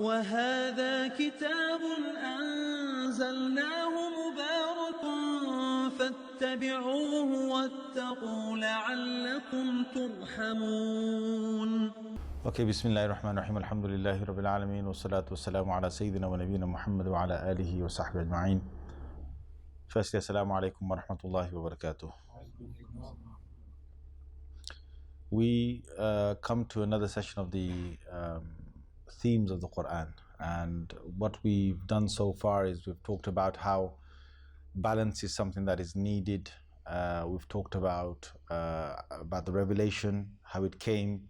وهذا كتاب أنزلناه مبارك فاتبعوه واتقوا لعلكم ترحمون. Okay, Bismillahirrahmanirrahim. Alhamdulillahi Rabbil Alameen. Wassalatu wassalamu ala Sayyidina wa Nabiyyina Muhammad wa ala alihi wa sahbihi ajma'in. Firstly, Assalamu alaikum wa rahmatullahi wa barakatuh. We come to another session of the themes of the Quran, and what we've done so far is we've talked about how balance is something that is needed. We've talked about the revelation, how it came,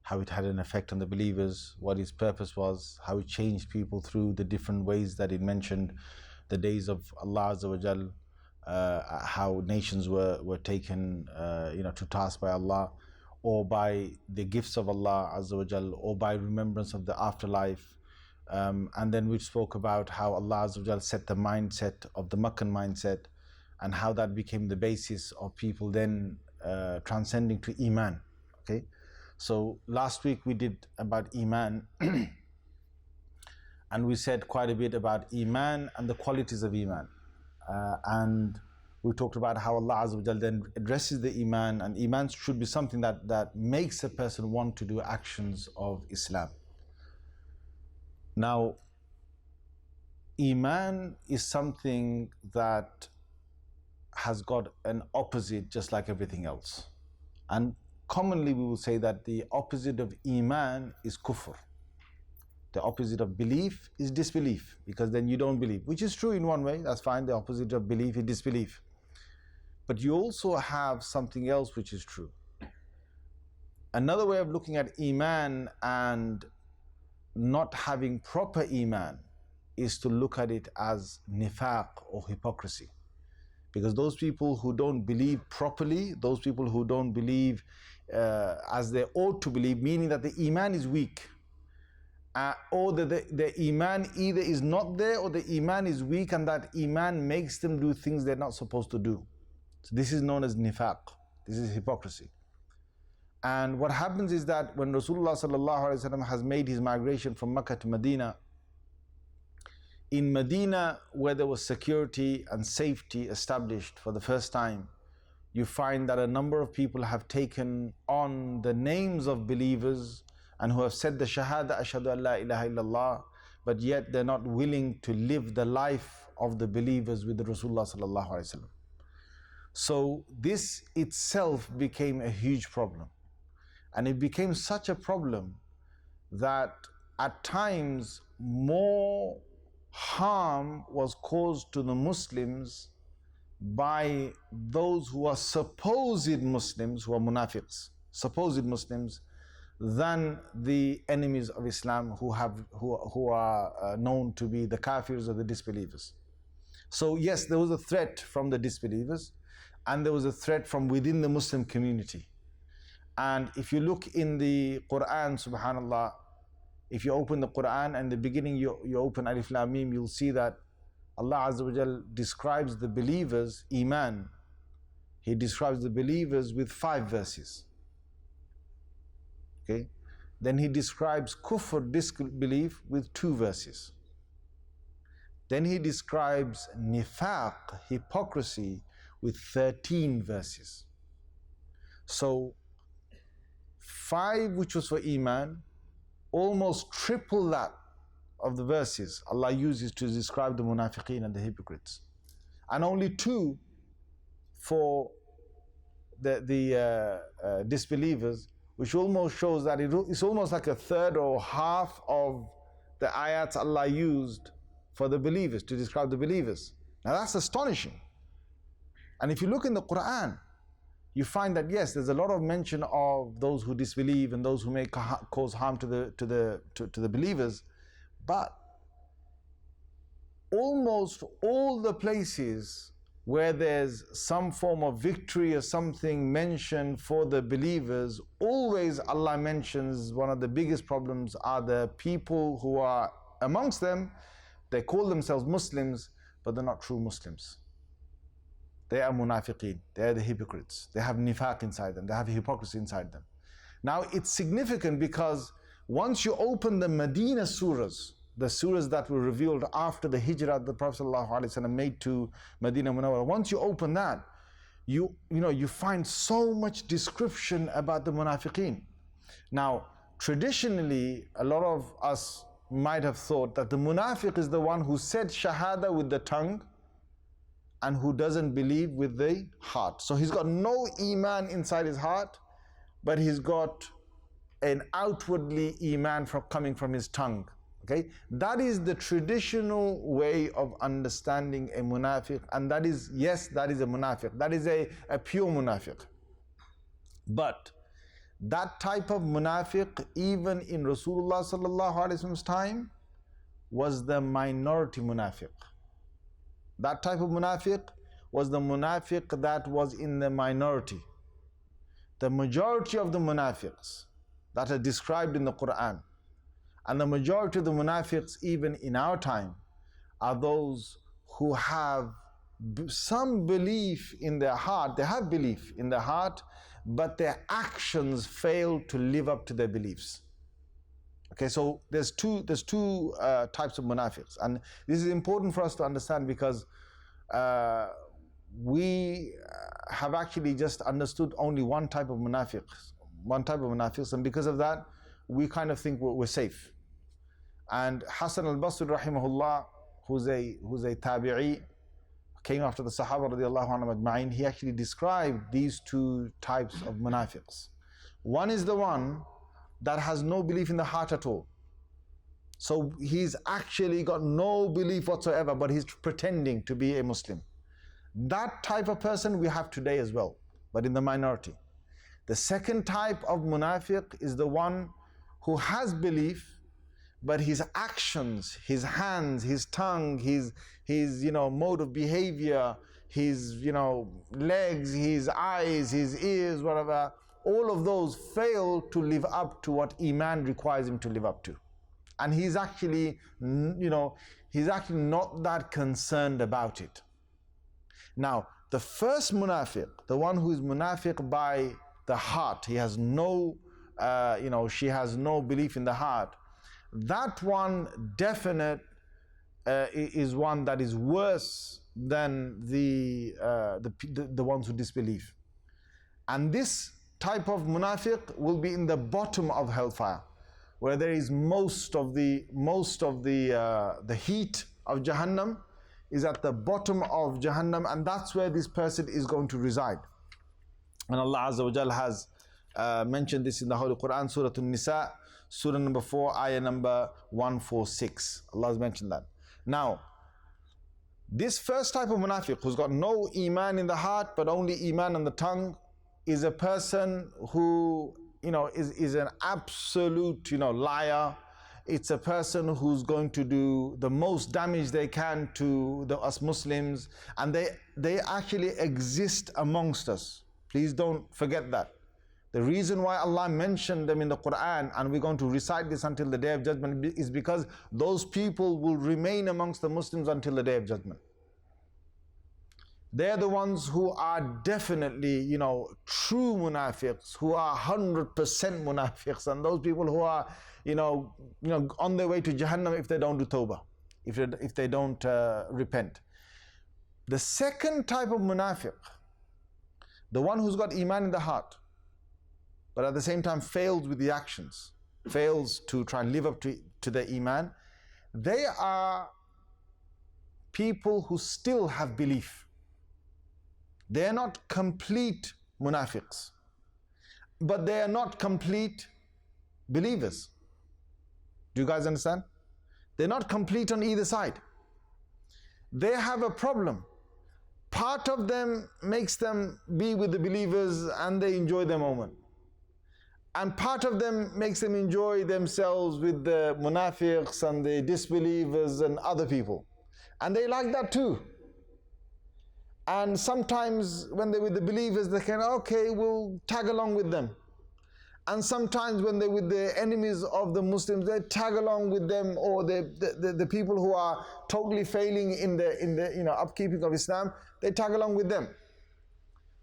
how it had an effect on the believers, what its purpose was, how it changed people through the different ways that it mentioned, the days of Allah Azza wa Jal, how nations were taken to task by Allah, or by the gifts of Allah Azza wa Jal, or by remembrance of the afterlife. And then we spoke about how Allah Azza wa Jal set the mindset of the Meccan mindset, and how that became the basis of people then transcending to Iman. Okay, so last week we did about Iman and we said quite a bit about Iman and the qualities of Iman, and we talked about how Allah Azza wa Jal then addresses the Iman, and Iman should be something that makes a person want to do actions of Islam. Now, Iman is something that has got an opposite just like everything else. And commonly we will say that the opposite of Iman is kufr. The opposite of belief is disbelief, because then you don't believe, which is true in one way, that's fine. The opposite of belief is disbelief. But you also have something else which is true. Another way of looking at Iman and not having proper Iman is to look at it as nifaq or hypocrisy. Because those people who don't believe properly, those people who don't believe as they ought to believe, meaning that the Iman is weak, or the Iman either is not there or the Iman is weak, and that Iman makes them do things they're not supposed to do. So this is known as nifaq. This is hypocrisy. And what happens is that when Rasulullah sallallahu alaihi wasallam has made his migration from Mecca to Medina, in Medina, where there was security and safety established for the first time, you find that a number of people have taken on the names of believers and who have said the Shahada, Ashhadu an la ilaha illallah, but yet they're not willing to live the life of the believers with the Rasulullah sallallahu alaihi wasallam. So this itself became a huge problem. And it became such a problem that at times more harm was caused to the Muslims by those who are supposed Muslims, who are munafiqs, supposed Muslims, than the enemies of Islam who are known to be the kafirs or the disbelievers. So yes, there was a threat from the disbelievers, and there was a threat from within the Muslim community. And if you look in the Quran, subhanallah, if you open the Quran and in the beginning you open Alif Lam Mim, you'll see that Allah Azza wa Jal describes the believers, Iman. He describes the believers with 5 verses. Okay? Then he describes kufr, disbelief, with 2 verses. Then he describes nifaq, hypocrisy, with 13 verses. So 5, which was for Iman, almost triple that of the verses Allah uses to describe the munafiqeen and the hypocrites, and only 2 for the disbelievers, which almost shows that it's almost like a third or half of the ayats Allah used for the believers, to describe the believers. Now that's astonishing. And if you look in the Quran, you find that yes, there's a lot of mention of those who disbelieve and those who may cause harm to the believers, but almost all the places where there's some form of victory or something mentioned for the believers, always Allah mentions one of the biggest problems are the people who are amongst them. They call themselves Muslims, but they're not true Muslims. They are munafiqeen, they are the hypocrites. They have nifaq inside them, they have hypocrisy inside them. Now it's significant because Once you open the Madinah Surahs, the surahs that were revealed after the hijrah the Prophet ﷺ made to Madinah Munawwara, once you open that, you find so much description about the munafiqeen. Now, traditionally, a lot of us might have thought that the munafiq is the one who said shahada with the tongue and who doesn't believe with the heart. So he's got no iman inside his heart, but he's got an outwardly iman coming from his tongue. Okay, that is the traditional way of understanding a munafiq, and that is, yes, that is a munafiq. That is a pure munafiq. But that type of munafiq, even in Rasulullah sallallahu alaihi wasallam's time, was the minority munafiq. That type of munafiq was the munafiq that was in the minority. The majority of the munafiqs that are described in the Quran, and the majority of the munafiqs even in our time, are those who have some belief in their heart. They have belief in their heart, but their actions fail to live up to their beliefs. Okay, so there's two types of munafiqs, and this is important for us to understand because we have actually just understood only one type of munafiqs, and because of that, we kind of think we're safe. And Hasan al-Basri rahimahullah, who's a tabi'i, came after the Sahaba radiallahu anhum ajma'in, he actually described these two types of munafiqs. One is the one that has no belief in the heart at all. So he's actually got no belief whatsoever, but he's pretending to be a Muslim. That type of person we have today as well, but in the minority. The second type of munafiq is the one who has belief, but his actions, his hands, his tongue, his mode of behavior, his legs, his eyes, his ears, whatever, all of those fail to live up to what Iman requires him to live up to. And he's actually not that concerned about it. Now, the first munafiq, the one who is munafiq by the heart, he has no, she has no belief in the heart, that one definite is one that is worse than the ones who disbelieve. And this type of munafiq will be in the bottom of hellfire, where there is most of the heat of Jahannam is at the bottom of Jahannam, and that's where this person is going to reside. And Allah Azza wa Jal has mentioned this in the Holy Quran, Surah An-Nisa, Surah number 4, ayah number 146. Allah has mentioned that. Now, this first type of munafiq, who's got no iman in the heart but only iman on the tongue, is a person who is an absolute liar. It's a person who's going to do the most damage they can to us Muslims, and they actually exist amongst us. Please don't forget that. The reason why Allah mentioned them in the Quran, and we're going to recite this until the Day of Judgment, is because those people will remain amongst the Muslims until the Day of Judgment. They're the ones who are definitely, true munafiqs, who are 100% munafiqs, and those people who are, on their way to Jahannam if they don't do tawbah, if they don't repent. The second type of munafiq, the one who's got iman in the heart, but at the same time fails with the actions, fails to try and live up to their iman, they are people who still have belief. They are not complete munafiqs, but they are not complete believers. Do you guys understand? They're not complete on either side. They have a problem. Part of them makes them be with the believers and they enjoy their moment. And part of them makes them enjoy themselves with the munafiqs and the disbelievers and other people. And they like that too. And sometimes when they're with the believers, they can, okay, we'll tag along with them. And sometimes when they're with the enemies of the Muslims, they tag along with them, or the people who are totally failing in the upkeeping of Islam, they tag along with them.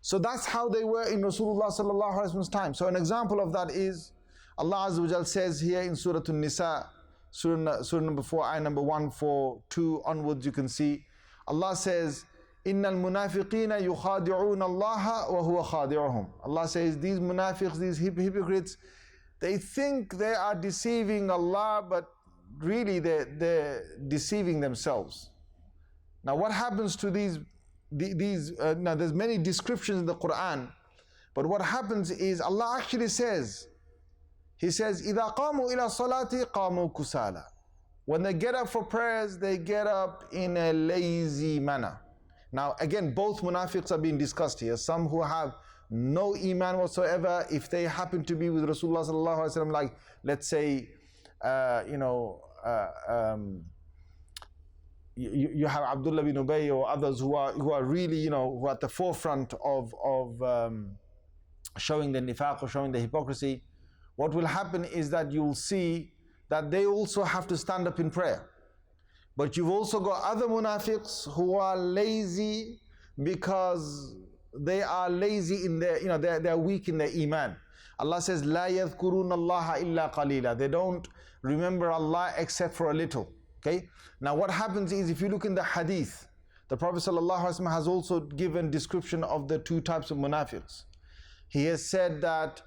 So that's how they were in Rasulullah sallallahu alaihi wasallam's time. So an example of that is Allah Azza wa Jal says here in Surah An-Nisa, Surah number 4, ayah number 142 onwards, you can see, Allah says, إِنَّ الْمُنَافِقِينَ يُخَادِعُونَ اللَّهَ وَهُوَ خَادِعُهُم. Allah says, these munafiqs, these hypocrites, they think they are deceiving Allah, but really they're deceiving themselves. Now what happens to these now there's many descriptions in the Quran, but what happens is Allah actually says, He says, إِذَا قَامُوا إِلَى الصَّلَاةِ قَامُوا كُسَالًا. When they get up for prayers, they get up in a lazy manner. Now again, both munafiqs are being discussed here. Some who have no iman whatsoever, if they happen to be with Rasulullah sallallahu alaihi wasallam, like let's say, you have Abdullah bin Ubay or others who are really, who are at the forefront of showing the nifaq or showing the hypocrisy. What will happen is that you'll see that they also have to stand up in prayer. But you've also got other munafiqs who are lazy because they are lazy in their, they're weak in their iman. Allah says, لا يذكرون الله إلا قليلا. They don't remember Allah except for a little. Okay. Now what happens is, if you look in the hadith, the Prophet ﷺ has also given description of the two types of munafiqs. He has said that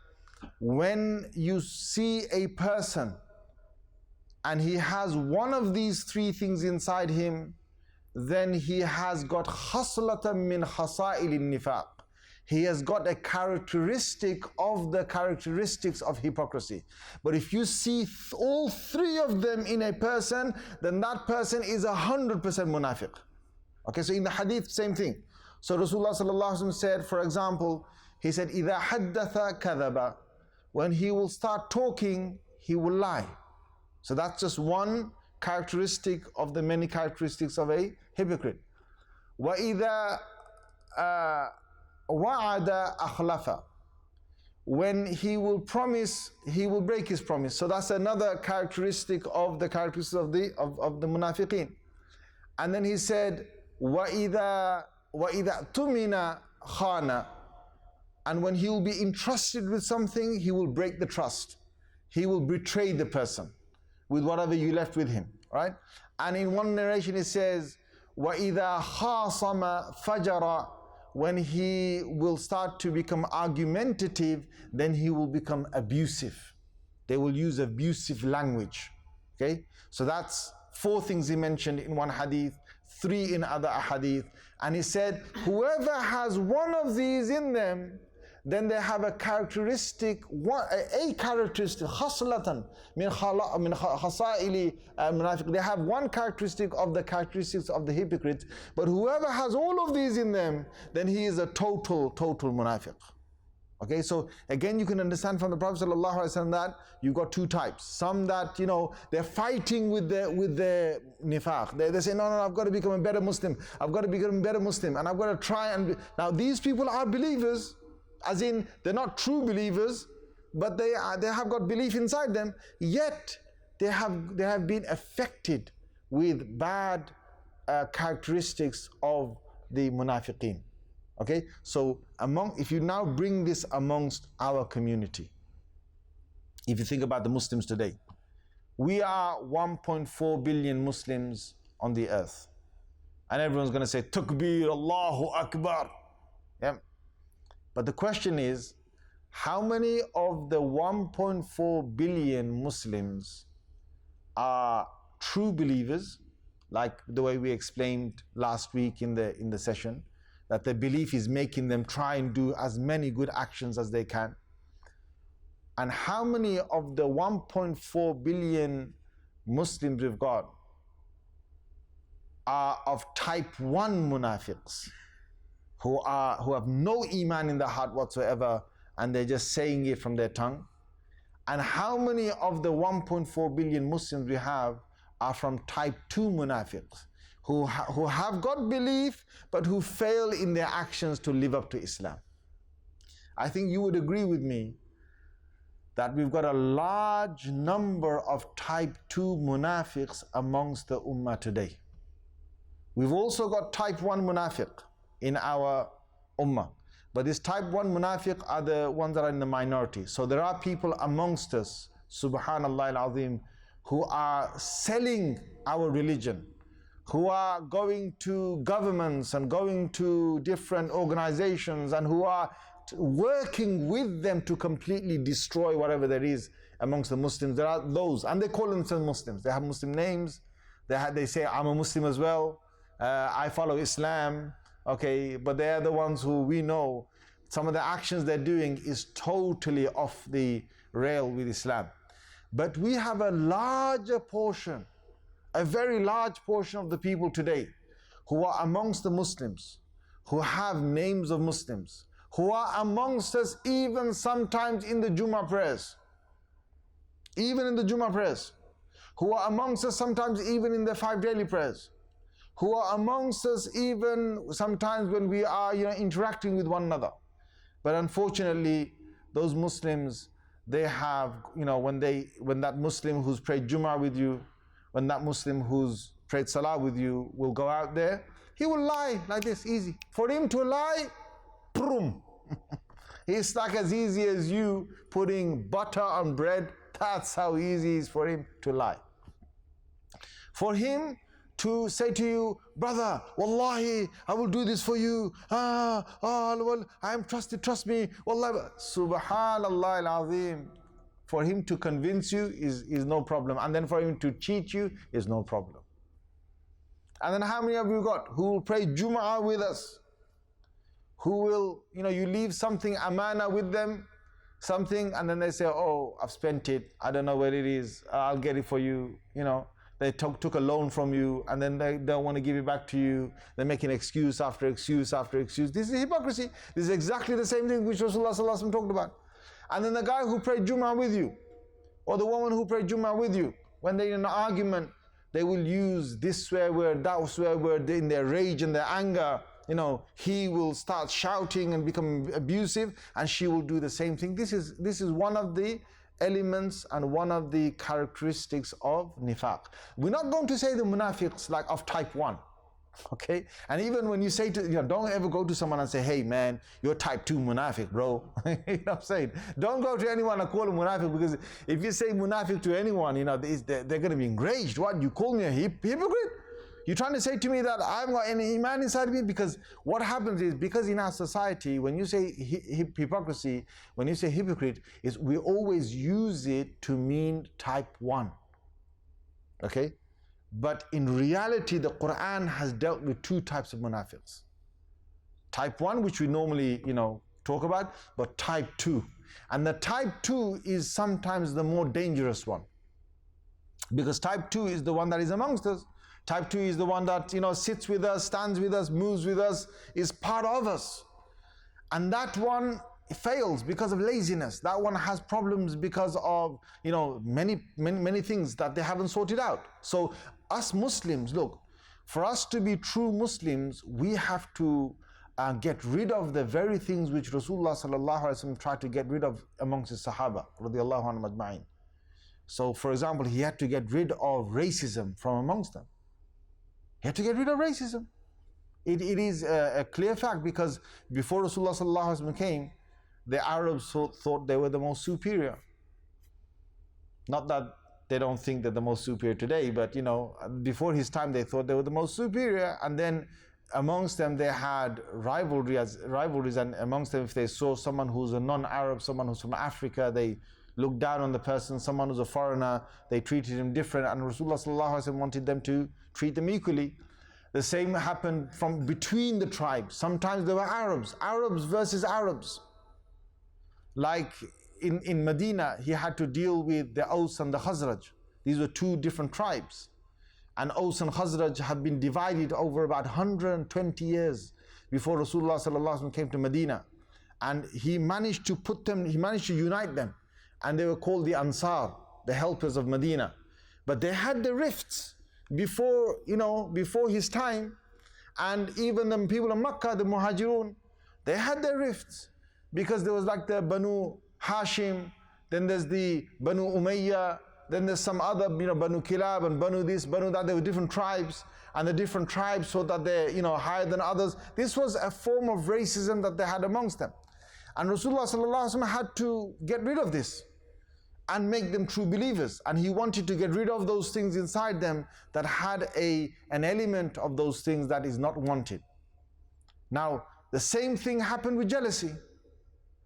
when you see a person and he has one of these three things inside him, then he has got khaslatan min khasa'il nifaq. He has got a characteristic of the characteristics of hypocrisy. But if you see all three of them in a person, then that person is 100% munafiq. Okay, so in the hadith, same thing. So Rasulullah sallallahu alaihi wasallam said, for example, he said, إِذَا حَدَّثَ كَذَبَ. When he will start talking, he will lie. So that's just one characteristic of the many characteristics of a hypocrite. وَإِذَا وَعَدَ أَخْلَفَ. When he will promise, he will break his promise. So that's another characteristic of the characteristics of the munafiqeen. And then he said, وَإِذَا تُمِنَ خَانَ. And when he will be entrusted with something, he will break the trust. He will betray the person with whatever you left with him, right? And in one narration it says, وَإِذَا خَاصَمَ فَجَرَ. When he will start to become argumentative, then he will become abusive. They will use abusive language, okay? So that's four things he mentioned in one hadith, three in other hadith. And he said, whoever has one of these in them, then they have a characteristic, khaslatan min khasa'ili munafiq. They have one characteristic of the characteristics of the hypocrites, but whoever has all of these in them, then he is a total munafiq. Okay, so again you can understand from the Prophet ﷺ that you've got two types. Some that, they're fighting with the nifaq. They say, no, I've got to become a better Muslim. I've got to become a better Muslim, and I've got to try and... Now these people are believers, as in they're not true believers, but they have got belief inside them, yet they have been affected with bad characteristics of the munafiqeen. Okay, so if you now bring this amongst our community, if you think about the Muslims today, we are 1.4 billion Muslims on the earth, and everyone's going to say Takbir, Allahu Akbar. Yeah. But the question is, how many of the 1.4 billion Muslims are true believers, like the way we explained last week in the session, that their belief is making them try and do as many good actions as they can? And how many of the 1.4 billion Muslims we've got are of type 1 munafiqs, who have no iman in their heart whatsoever, and they're just saying it from their tongue? And how many of the 1.4 billion Muslims we have are from type 2 munafiqs, who have got belief, but who fail in their actions to live up to Islam? I think you would agree with me that we've got a large number of type 2 munafiqs amongst the ummah today. We've also got type 1 munafiq in our ummah. But this type 1 munafiq are the ones that are in the minority. So there are people amongst us, subhanallah al-azim, who are selling our religion, who are going to governments and going to different organizations and who are working with them to completely destroy whatever there is amongst the Muslims. There are those, and they call themselves Muslims. They have Muslim names. They say, I'm a Muslim as well. I follow Islam. Okay, but they are the ones who we know some of the actions they're doing is totally off the rail with Islam. But we have a larger portion, a very large portion of the people today who are amongst the Muslims, who have names of Muslims, who are amongst us even sometimes in the Jummah prayers, even in the Jummah prayers, who are amongst us sometimes even in the 5 daily prayers, who are amongst us even sometimes when we are interacting with one another. But unfortunately, those Muslims, they have, when that Muslim who's prayed Jummah with you, when that Muslim who's prayed Salah with you will go out there, he will lie like this, easy. For him to lie, boom. It's like as easy as you putting butter on bread. That's how easy it is for him to lie. For him to say to you, brother, wallahi, I will do this for you. Well, I am trusted, trust me. Wallahi, subhanallah al-azim. For him to convince you is no problem. And then for him to cheat you is no problem. And then how many of you got who will pray Jum'ah with us? Who will, you leave something amana with them, something, and then they say, oh, I've spent it. I don't know where it is. I'll get it for you. They took a loan from you and then they don't want to give it back to you. They're making excuse after excuse after excuse. This is hypocrisy. This is exactly the same thing which Rasulullah sallallahu alaihi wasallam talked about. And then the guy who prayed Jummah with you, or the woman who prayed Jummah with you, when they're in an argument, they will use this swear word, that swear word in their rage and their anger. He will start shouting and become abusive, and she will do the same thing. This is one of the elements and one of the characteristics of nifaq. We're not going to say the munafiqs like of type 1. Okay? And even when you say to, don't ever go to someone and say, hey man, you're type 2 munafiq, bro. You know what I'm saying? Don't go to anyone and call him munafiq, because if you say munafiq to anyone, they're going to be enraged. What? You call me a hypocrite? You're trying to say to me that I haven't got any iman inside of me? Because what happens is, because in our society, when you say hypocrisy, when you say hypocrite, is we always use it to mean type 1. Okay? But in reality, the Quran has dealt with 2 types of munafiqs. Type 1, which we normally, talk about, but type 2. And the type 2 is sometimes the more dangerous one. Because type 2 is the one that is amongst us. Type 2 is the one that, sits with us, stands with us, moves with us, is part of us. And that one fails because of laziness. That one has problems because of, many things that they haven't sorted out. So us Muslims, look, for us to be true Muslims, we have to get rid of the very things which Rasulullah sallallahu alaihi wasallam tried to get rid of amongst his Sahaba, radiyallahu anhum ajma'in. So, for example, he had to get rid of racism from amongst them. He had to get rid of racism. It is a clear fact, because before Rasulullah sallallahu alaihi wasallam came, the Arabs thought they were the most superior. Not that they don't think they're the most superior today, but before his time they thought they were the most superior, and then amongst them they had rivalries, and amongst them, if they saw someone who's a non-Arab, someone who's from Africa, they looked down on the person. Someone who's a foreigner, they treated him different, and Rasulullah sallallahu alaihi wasallam wanted them to treat them equally. The same happened from between the tribes. Sometimes there were Arabs versus Arabs. Like in Medina, he had to deal with the Aus and the Khazraj. These were 2 different tribes. And Aus and Khazraj had been divided over about 120 years before Rasulullah sallallahu alaihi wasallam came to Medina. And he managed to unite them. And they were called the Ansar, the helpers of Medina. But they had the rifts before his time. And even the people of Makkah, the Muhajirun, they had their rifts. Because there was like the Banu Hashim, then there's the Banu Umayyah, then there's some other, Banu Kilab and Banu this, Banu that. There were different tribes, and the different tribes thought that they're, higher than others. This was a form of racism that they had amongst them. And Rasulullah sallallahu alaihi wasallam had to get rid of this and make them true believers. And he wanted to get rid of those things inside them that had an element of those things that is not wanted. Now, the same thing happened with jealousy.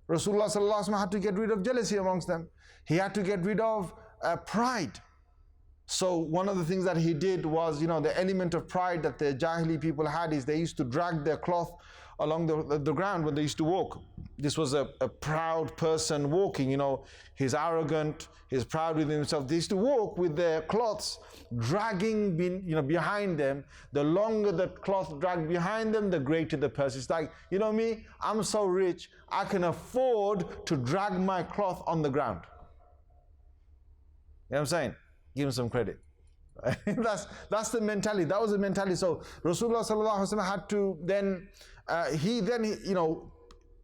Rasulullah sallallahu alaihi wasallam had to get rid of jealousy amongst them. He had to get rid of pride. So one of the things that he did was, the element of pride that the Jahili people had is they used to drag their cloth along the ground when they used to walk. This was a proud person walking, he's arrogant, he's proud within himself. They used to walk with their cloths dragging behind them. The longer the cloth dragged behind them, the greater the person. It's like, me, I'm so rich, I can afford to drag my cloth on the ground. You know what I'm saying? Give him some credit. That's the mentality. That was the mentality. So Rasulullah sallallahu alaihi wasallam had to then he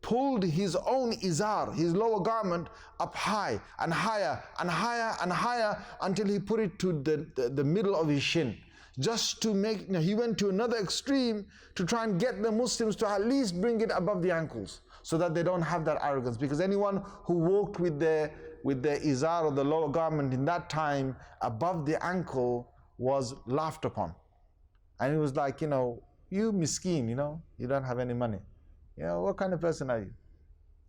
pulled his own izar, his lower garment, up high and higher and higher and higher until he put it to the middle of his shin, just to make. He went to another extreme to try and get the Muslims to at least bring it above the ankles, so that they don't have that arrogance. Because anyone who walked with their izar or the lower garment in that time above the ankle was laughed upon. And it was like, you miskeen, you don't have any money. What kind of person are you?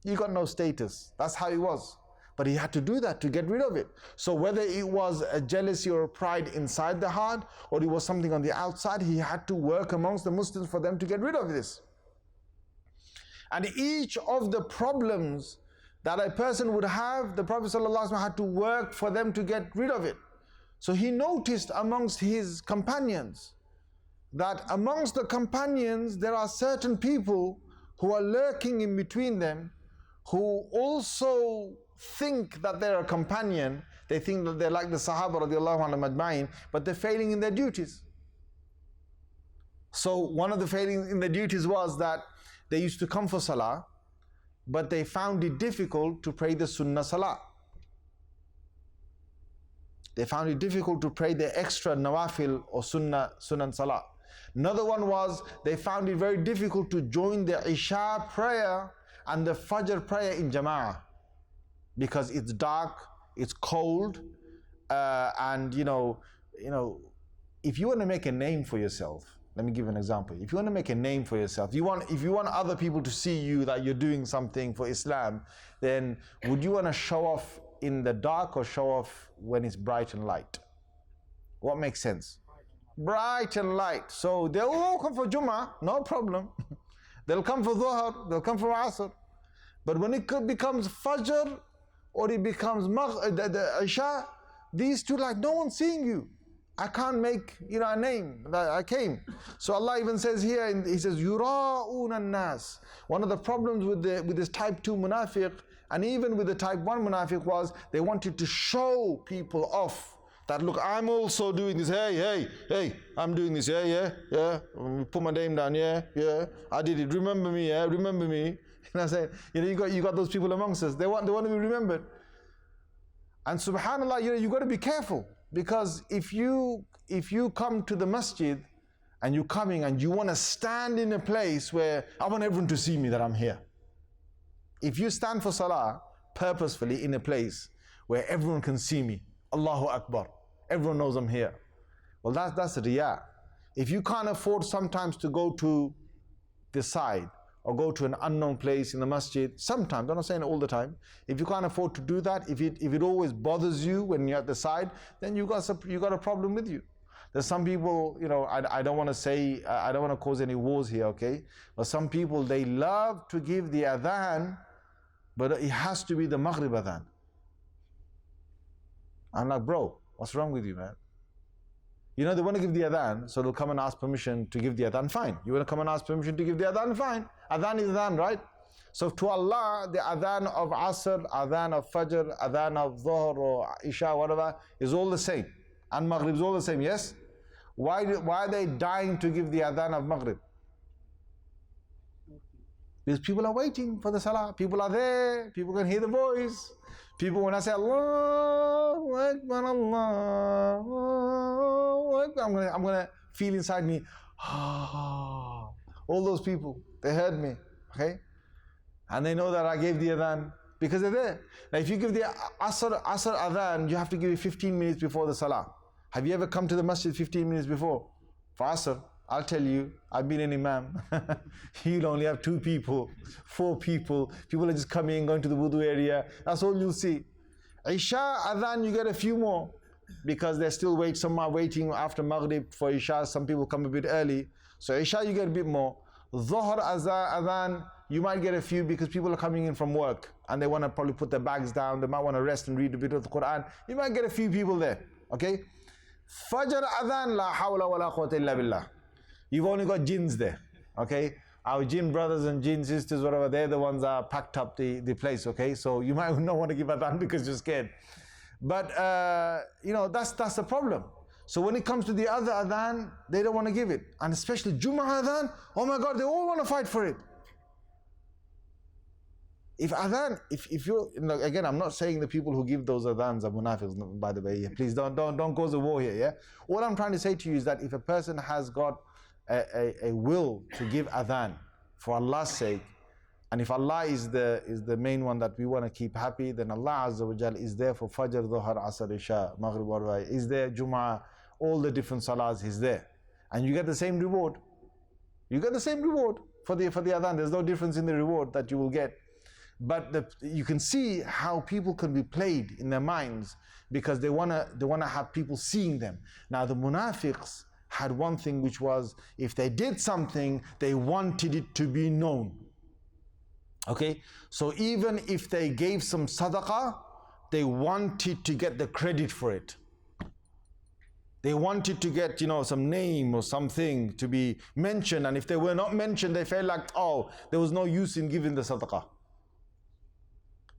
You got no status. That's how he was. But he had to do that to get rid of it. So whether it was a jealousy or a pride inside the heart, or it was something on the outside, he had to work amongst the Muslims for them to get rid of this. And each of the problems that a person would have, the Prophet ﷺ had to work for them to get rid of it. So he noticed amongst his companions that amongst the companions there are certain people who are lurking in between them, who also think that they're a companion. They think that they're like the Sahaba radiallahu anhum ajma'in, but they're failing in their duties. So one of the failings in their duties was that they used to come for salah, but they found it difficult to pray the sunnah salah. They found it difficult to pray the extra nawafil or sunnah salah. Another one was they found it very difficult to join the Isha prayer and the Fajr prayer in Jama'ah, because it's dark, it's cold, and if you want to make a name for yourself, let me give an example. If you want to make a name for yourself, if you want other people to see you that you're doing something for Islam, then would you want to show off in the dark or show off when it's bright and light? What makes sense? Bright and light. So they'll all come for Jummah, no problem. They'll come for Dhuhr, they'll come for Asr. But when it becomes Fajr or it becomes the Isha, these two, like, no one's seeing you. I can't make a name that I came. So Allah even says here, He says, Yura'un an-nas. One of the problems with this type 2 munafiq and even with the type 1 munafiq was they wanted to show people off that, look, I'm also doing this. Hey, I'm doing this. Yeah. Put my name down. Yeah. I did it. Remember me. Yeah, remember me. I'm saying, you got those people amongst us. They want to be remembered. And subhanallah, you got to be careful. Because if you come to the masjid and you're coming and you want to stand in a place where I want everyone to see me that I'm here. If you stand for salah purposefully in a place where everyone can see me, Allahu Akbar, everyone knows I'm here. Well, that's riyah. If you can't afford sometimes to go to the side or go to an unknown place in the masjid, sometimes, I'm not saying all the time, if you can't afford to do that, if it always bothers you when you're at the side, then you got a problem with you. There's some people, I don't want to say, I don't want to cause any wars here, okay? But some people, they love to give the adhan, but it has to be the Maghrib adhan. I'm like, bro, what's wrong with you, man? They want to give the adhan, so they'll come and ask permission to give the adhan, fine. You want to come and ask permission to give the adhan, fine. Adhan is adhan, right? So to Allah, the adhan of Asr, adhan of Fajr, adhan of Dhuhr or Isha, whatever, is all the same. And Maghrib is all the same, yes? Why are they dying to give the adhan of Maghrib? Because people are waiting for the salah. People are there, people can hear the voice. People, when I say Allahu Akbar, Allahu Akbar, I'm gonna feel inside me, ah, all those people, they heard me, okay? And they know that I gave the adhan because they're there. Now, if you give the Asr adhan, you have to give it 15 minutes before the Salah. Have you ever come to the masjid 15 minutes before? For Asr, I'll tell you, I've been an imam. You'll only have 2 people, 4 people. People are just coming and going to the wudu area. That's all you'll see. Isha adhan, you get a few more because they're still waiting. Some are waiting after Maghrib for Isha. Some people come a bit early. So Isha, you get a bit more. Dhuhr adhan, you might get a few because people are coming in from work and they want to probably put their bags down. They might want to rest and read a bit of the Quran. You might get a few people there. Okay? Fajr adhan, la hawla wa la quwwata illa billah. You've only got jinns there, okay? Our jinn brothers and jinn sisters, whatever, they're the ones that are packed up the place, okay? So you might not want to give adhan because you're scared. But, you know, that's the problem. So when it comes to the other adhan, they don't want to give it. And especially Jummah adhan, oh my God, they all want to fight for it. If adhan, if you're, again, I'm not saying the people who give those adhans are munafiqs, by the way, please don't cause a war here, yeah? All I'm trying to say to you is that if a person has got a will to give adhan for Allah's sake, and if Allah is the main one that we want to keep happy, then Allah Azza wa Jal is there for Fajr, Dhuhr, Asr, Isha, Maghrib, Warwa, is there, Jum'ah, all the different salahs, He's there. And you get the same reward. You get the same reward for the adhan. There's no difference in the reward that you will get. But you can see how people can be played in their minds because they wanna have people seeing them. Now the munafiqs had one thing, which was if they did something, they wanted it to be known. Okay, so even if they gave some sadaqah, they wanted to get the credit for it. They wanted to get, you know, some name or something to be mentioned, and if they were not mentioned, they felt like, oh, there was no use in giving the sadaqah.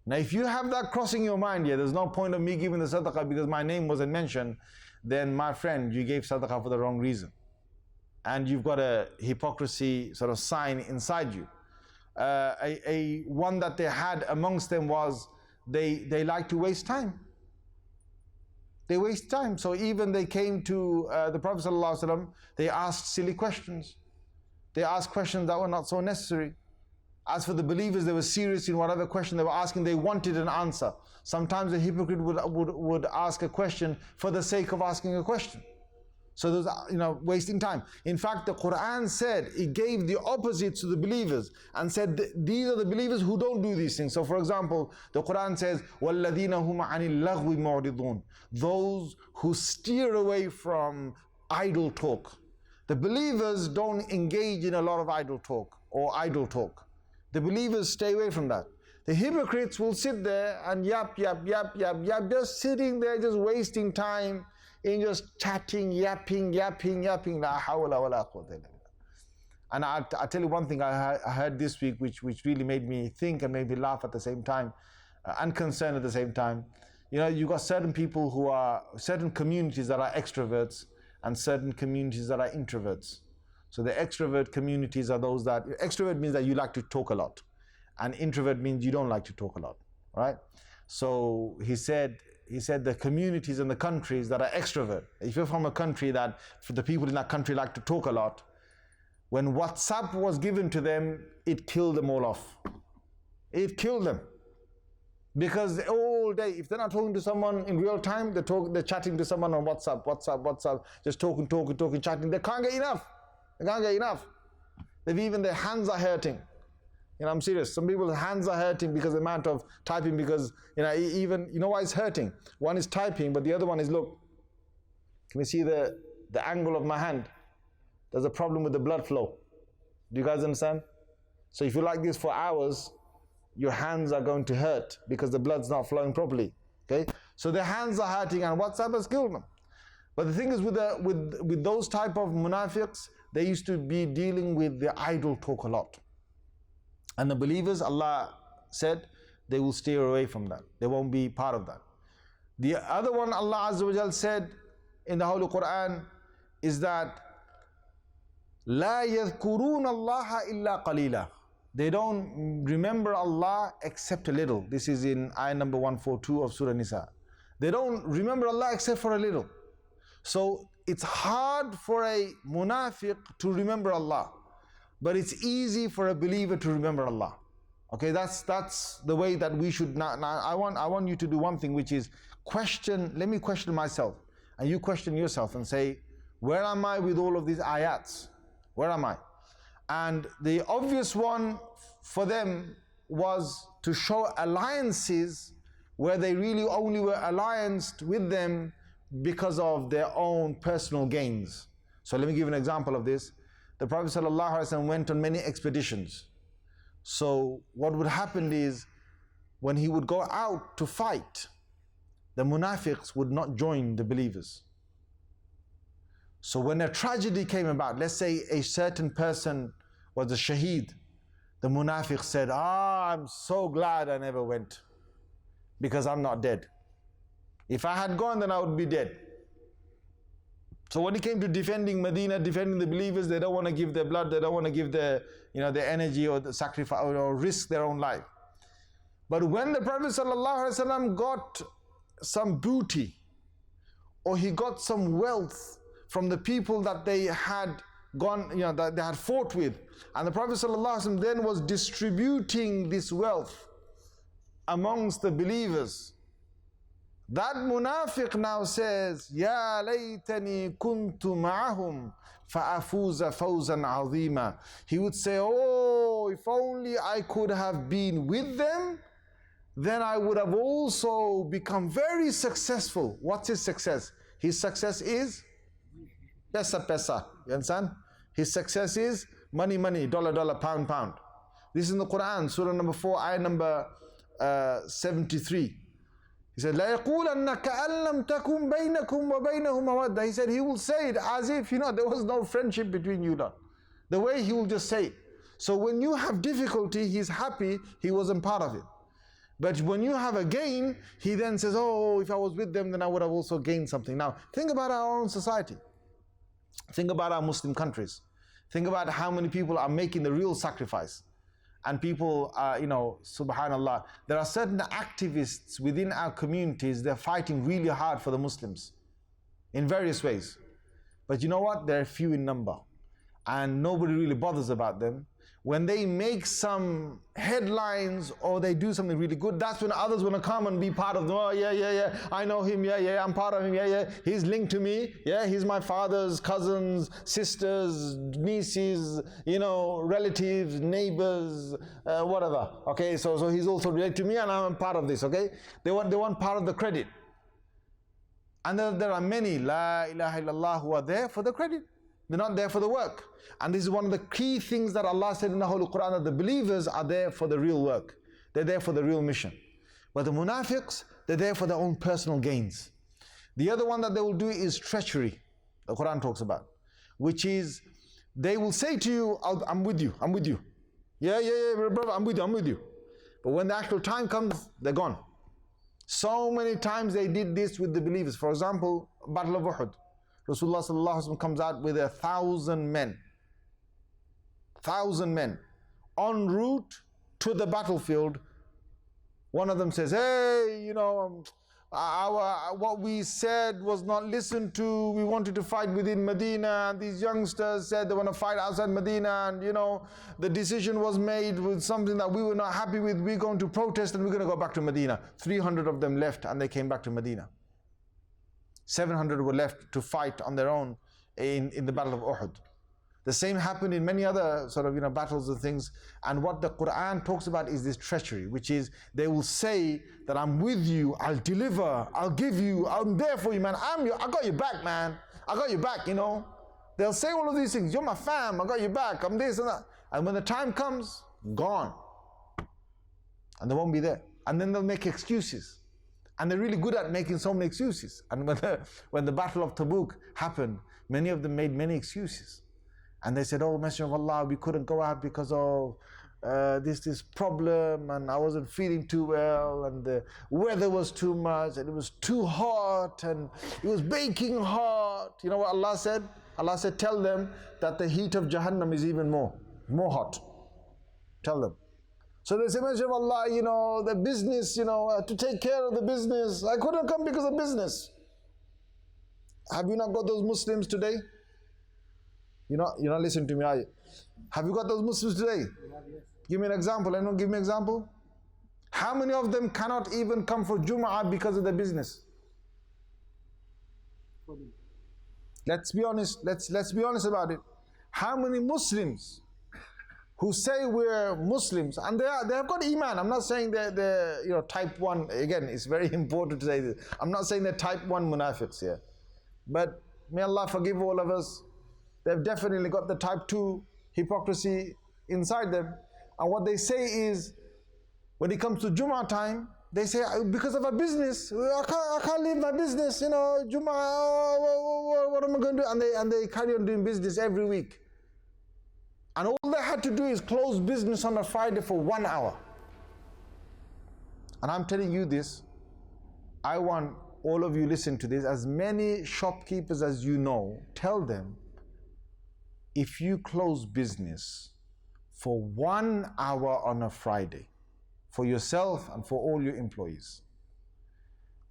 Now, if you have that crossing your mind, yeah, there's no point of me giving the sadaqah because my name wasn't mentioned, then my friend, you gave sadaqah for the wrong reason. And you've got a hypocrisy sort of sign inside you. One that they had amongst them was they like to waste time. They waste time. So even they came to the Prophet ﷺ, they asked silly questions. They asked questions that were not so necessary. As for the believers, they were serious in whatever question they were asking. They wanted an answer. Sometimes a hypocrite would ask a question for the sake of asking a question. So there's, you know, wasting time. In fact, the Quran said, it gave the opposite to the believers and said, these are the believers who don't do these things. So for example, the Quran says, وَالَّذِينَ هُمْ عَنِ اللَّغْوِ مُعْرِضُونَ, those who steer away from idle talk. The believers don't engage in a lot of idle talk or idle talk. The believers stay away from that. The hypocrites will sit there and yap, just sitting there, just wasting time in just chatting, yapping. La hawla wa la quwwata illa billah. And I'll tell you one thing I heard this week which really made me think and made me laugh at the same time and concerned at the same time. You know, you've got certain people who are, certain communities that are extroverts and certain communities that are introverts. So the extrovert communities are those that, extrovert means that you like to talk a lot, and introvert means you don't like to talk a lot, right? So he said the communities and the countries that are extrovert, if you're from a country that, for the people in that country like to talk a lot, when WhatsApp was given to them, it killed them all off. It killed them. Because all day, if they're not talking to someone in real time, they're chatting to someone on WhatsApp, just talking, chatting. They can't get enough. They can't get enough. Their hands are hurting. You know, I'm serious. Some people's hands are hurting because of the amount of typing, because, you know, even, you know why it's hurting? One is typing, but the other one is, look, can you see the angle of my hand? There's a problem with the blood flow. Do you guys understand? So if you like this for hours, your hands are going to hurt because the blood's not flowing properly. Okay? So their hands are hurting and WhatsApp has killed them. But the thing is with those type of munafiqs, they used to be dealing with the idle talk a lot. And the believers, Allah said, they will steer away from that. They won't be part of that. The other one Allah Azza wa Jal said in the Holy Quran is that لا يذكرون الله إلا قليلا. They don't remember Allah except a little. This is in ayah number 142 of Surah Nisa. They don't remember Allah except for a little. So it's hard for a munafiq to remember Allah, but it's easy for a believer to remember Allah. Okay, that's the way that we should not. Now I want you to do one thing, which is question. Let me question myself, and you question yourself and say, where am I with all of these ayats? Where am I? And the obvious one for them was to show alliances where they really only were allianced with them because of their own personal gains. So let me give an example of this. The Prophet ﷺ went on many expeditions. So what would happen is, when he would go out to fight, the munafiqs would not join the believers. So when a tragedy came about, let's say a certain person was a shaheed, the munafiq said, I'm so glad I never went, because I'm not dead. If I had gone, then I would be dead. So when it came to defending Medina, defending the believers, they don't want to give their blood, they don't want to give their, their energy or the sacrifice or risk their own life. But when the Prophet ﷺ got some booty, or he got some wealth from the people that they had gone, that they had fought with, and the Prophet ﷺ then was distributing this wealth amongst the believers, that munafiq now says, Ya laytani kuntu ma'ahum fa'afuza fawzan azima. He would say, oh, if only I could have been with them, then I would have also become very successful. What's his success? His success is pesa pesa. You understand? His success is money money, dollar dollar, pound pound. This is in the Quran, Surah number 4, ayah number 73. He said, لا يقولن كأن لم تكن بينكم وبينه مودة. He said, he will say it as if, there was no friendship between you lot. The way he will just say it. So when you have difficulty, he's happy he wasn't part of it. But when you have a gain, he then says, oh, if I was with them, then I would have also gained something. Now, think about our own society. Think about our Muslim countries. Think about how many people are making the real sacrifice. And people are, subhanallah, there are certain activists within our communities, they're fighting really hard for the Muslims in various ways. But you know what? They're few in number. And nobody really bothers about them. When they make some headlines or they do something really good, that's when others want to come and be part of them. Oh, yeah, I know him, yeah, I'm part of him, yeah, he's linked to me, yeah, he's my father's cousins, sisters, nieces, relatives, neighbors, whatever. Okay, so he's also related to me and I'm part of this, okay? They want part of the credit. And there are many, La ilaha illallah, who are there for the credit. They're not there for the work. And this is one of the key things that Allah said in the Holy Quran, that the believers are there for the real work. They're there for the real mission. But the munafiqs, they're there for their own personal gains. The other one that they will do is treachery, the Quran talks about, which is they will say to you, I'm with you. Yeah, brother, I'm with you. But when the actual time comes, they're gone. So many times they did this with the believers. For example, Battle of Uhud. Rasulullah sallallahu alaihi wasallam comes out with 1,000 men. 1,000 men. En route to the battlefield, one of them says, hey, what we said was not listened to. We wanted to fight within Medina, and these youngsters said they want to fight outside Medina, and the decision was made with something that we were not happy with. We're going to protest and we're going to go back to Medina. 300 of them left and they came back to Medina. 700 were left to fight on their own in the Battle of Uhud. The same happened in many other sort of battles and things. And what the Quran talks about is this treachery, which is they will say that I'm with you, I'll deliver, I'll give you, I'm there for you, man. I got your back, man. I got your back, They'll say all of these things. You're my fam, I got your back, I'm this and that. And when the time comes, gone. And they won't be there. And then they'll make excuses. And they're really good at making so many excuses. And when the Battle of Tabuk happened, many of them made many excuses. And they said, oh, Messenger of Allah, we couldn't go out because of this problem, and I wasn't feeling too well, and the weather was too much, and it was too hot, and it was baking hot. You know what Allah said? Allah said, tell them that the heat of Jahannam is even more hot. Tell them. So they say, Messenger of Allah, the business, to take care of the business. I couldn't come because of business. Have you not got those Muslims today? You're not listening to me, are you? Have you got those Muslims today? Give me an example. Anyone give me an example? How many of them cannot even come for Jum'ah because of their business? Let's be honest. Let's be honest about it. How many Muslims who say we're Muslims and they have got Iman? I'm not saying they're type 1. Again, it's very important to say this. I'm not saying they're type 1 munafiqs here. But may Allah forgive all of us. They've definitely got the type 2 hypocrisy inside them. And what they say is, when it comes to Jum'ah time, they say, because of our business, I can't leave my business, Jum'ah, what am I going to do? And they carry on doing business every week. And all they had to do is close business on a Friday for 1 hour. And I'm telling you this, I want all of you listen to this, as many shopkeepers as you know, tell them, if you close business for 1 hour on a Friday, for yourself and for all your employees,